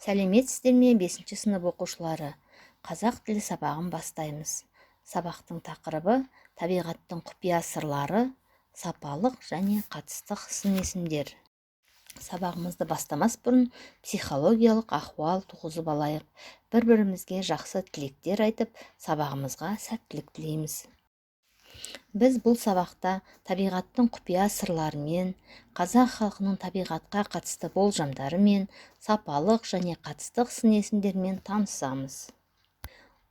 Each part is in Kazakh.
Сәлеметсіздер ме 5-ші сынып оқушылары? Қазақ тілі сабағын бастаймыз. Сабақтың тақырыбы табиғаттың құпия сырлары, сапалық және қатыстық сын есімдер. Сабағымызды бастамас бұрын психологиялық ахуал туғызып алайық. Бір-бірімізге жақсы тілектер айтып, сабағымызға сәттілік тілейміз. Біз бұл сабақта табиғаттың құпия сырларымен, қазақ халқының табиғатқа қатысты болжамдарымен, сапалық және қатыстық сын есімдермен танысамыз.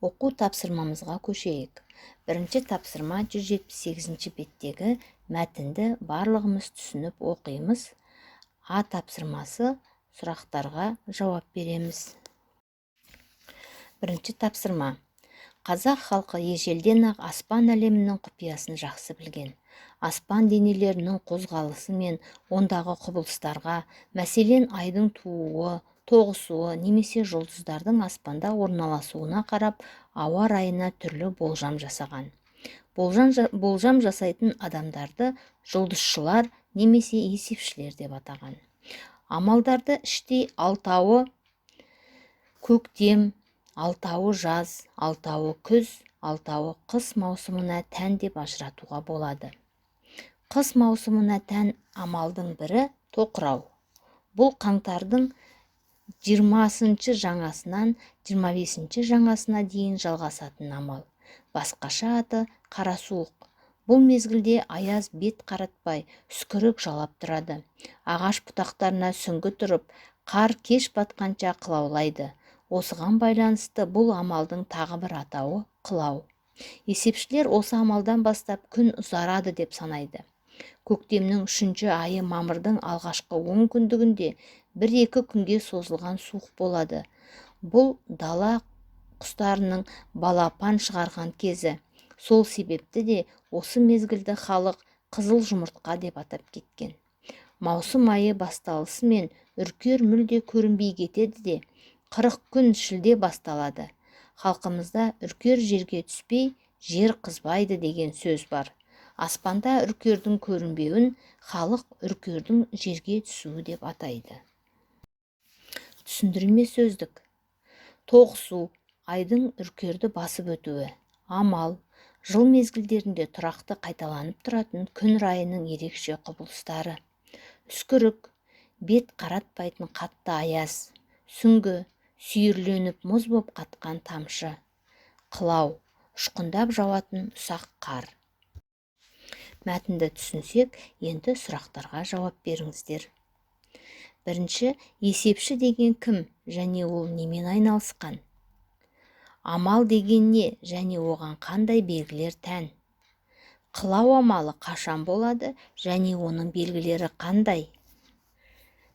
Оқу тапсырмамызға көшейік. Бірінші тапсырма 178-ші беттегі мәтінді барлығымыз түсініп оқимыз. А тапсырмасы сұрақтарға жауап береміз. Бірінші тапсырма. Қазақ халқы ежелден-ақ аспан әлемінің құпиясын жақсы білген. Аспан денелерінің қозғалысы мен ондағы құбылыстарға, мәселен айдың тууы, тоғысуы немесе жұлдыздардың аспанда орналасуына қарап, ауа райына түрлі болжам жасаған. Болжам жасайтын адамдарды жұлдызшылар немесе есепшілер деп атаған. Амалдарды іштей 6-ы көктем, 6-ы жаз, 6-ы күз, 6-ы қыс маусымына тән деп ажыратуға болады. Қыс маусымына тән амалдың бірі тоқырау. Бұл қаңтардың 20-шы жаңасынан 25-ші жаңасына дейін жалғасатын амал. Басқаша аты қара суық. Бұл мезгілде аяз бет қаратпай, үскірік жалап тұрады. Ағаш бұтақтарына сүңгі тұрып, қар кеш батқанша қылаулайды. Осыған байланысты бұл амалдың тағы бір атауы қылау. Есепшілер осы амалдан бастап күн ұзарады деп санайды. Көктемнің 3-ші айы мамырдың алғашқы 10 күндігінде 1-2 күнге созылған суық болады. Бұл дала құстарының балапан шығарған кезі. Сол себепті де осы мезгілді халық қызыл жұмыртқа деп атап кеткен. Маусым айы басталысымен үркер мүлде көрінбей кетеді де 40 күн шілде басталады. Халқымызда үркер жерге түспей, жер қызбайды деген сөз бар. Аспанда үркердің көрінбеуін халық үркердің жерге түсуі деп атайды. Түсіндірме сөздік. Тоғысу, айдың үркерді басып өтуі. Амал, жыл мезгілдерінде тұрақты қайталанып тұратын күн райының ерекше құбылыстары. Үскірік, бет қаратпайтын қатты аяз. Сүңгі, сүйірленіп мұз боп қатқан тамшы. Қылау, ұшқындап жауатын ұсақ қар. Мәтінді түсінсек, енді сұрақтарға жауап беріңіздер. Бірінші, есепші деген кім және ол немен айналысқан? Амал деген не және оған қандай белгілер тән? Қылау амалы қашан болады және оның белгілері қандай?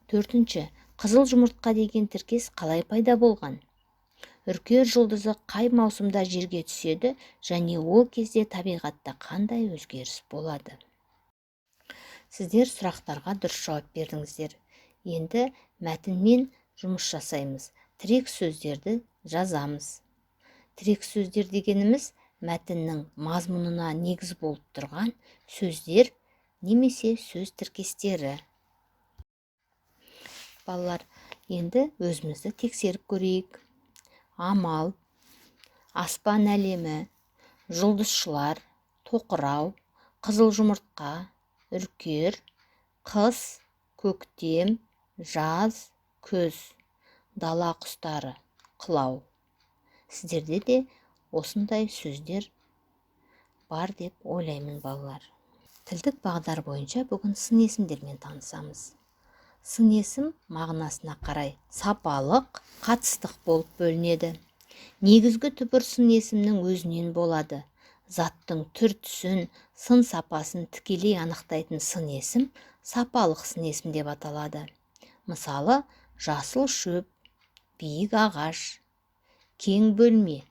Төртінші, қызыл жұмыртқа деген тіркес қалай пайда болған? Үркер жұлдызы қай маусымда жерге түседі және ол кезде табиғатта қандай өзгеріс болады? Сіздер сұрақтарға дұрыс жауап бердіңіздер. Енді мәтінмен жұмыс жасаймыз. Тірек сөздерді жазамыз. Тірек сөздер дегеніміз мәтіннің мазмұнына негіз болып тұрған сөздер немесе сөз тіркестері. Балалар, енді өзімізді тексеріп көрейік. Амал, аспан әлемі, жұлдызшылар, тоқырау, қызыл жұмыртқа, үркер, қыс, көктем, жаз, күз, дала құстары, қылау. Сіздерде де осындай сөздер бар деп ойлаймын балалар. Тілдік бағдар бойынша бүгін сын есімдермен танысамыз. Сын есім мағынасына қарай сапалық, қатыстық болып бөлінеді. Негізгі түбір сын есімнің өзінен болады. Заттың түр-түсін, сын сапасын тікелей анықтайтын сын есім сапалық сын есім деп аталады. Мысалы, жасыл шөп, биік ағаш, кең бөлме.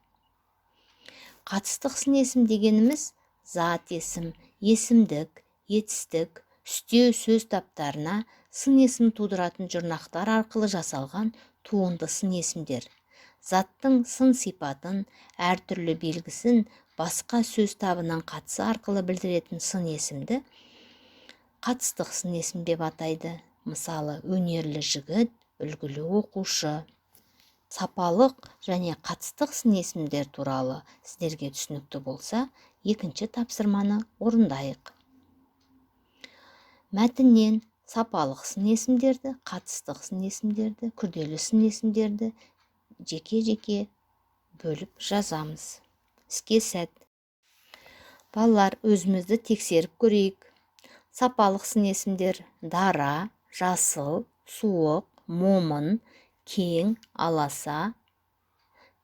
Қатыстық сын есім дегеніміз зат есім, есімдік, етістік, үстеу сөз таптарына сын есім тудыратын жұрнақтар арқылы жасалған туынды сын есімдер. Заттың сын сипатын, әртүрлі белгісін басқа сөз табының қатысы арқылы білдіретін сын есімді қатыстық сын есім деп атайды. Мысалы, өнерлі жігіт, үлгілі оқушы. сапалық және қатыстық сын есімдер туралы сіздерге түсінікті болса, екінші тапсырманы орындайық. Мәтіннен сапалық сын есімдерді, қатыстық сын есімдерді, күрделі сын есімдерді жеке-жеке бөліп жазамыз. Іске сәт. Балалар, өзімізді тексеріп көрейік. Сапалық сын есімдер: дара, жасыл, суық, момын, кең, аласа,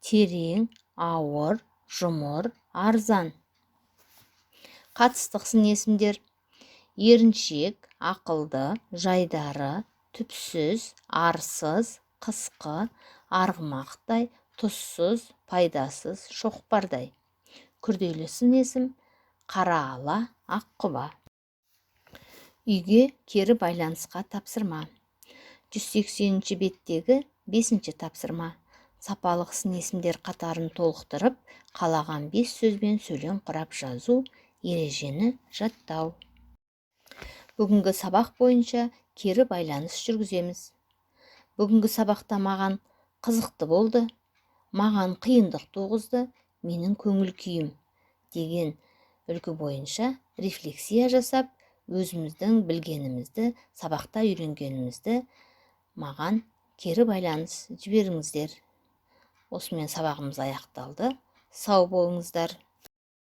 терең, ауыр, жұмыр, арзан. Қатыстық сын есімдер: еріншек, ақылды, жайдары, түпсіз, арсыз, қысқы, арғымақтай, тұзсыз, пайдасыз, шоқпардай. Күрделі сын есім: қара ала, аққұба. Үйге кері байланысқа тапсырма. 180 беттегі 5 тапсырма. Сапалық сын есімдер қатарын толықтырып, қалаған 5 сөзбен сөйлем құрап жазу, ережені жаттау. Бүгінгі сабақ бойынша кері байланыс жүргіземіз. Бүгінгі сабақта маған қызықты болды, маған қиындық туғызды, менің көңіл күйім деген үлгі бойынша рефлексия жасап, өзіміздің білгенімізді, сабақта үйренгенімізді маған кері байланыс жіберіңіздер. Осымен сабағымыз аяқталды. Сау болыңыздар.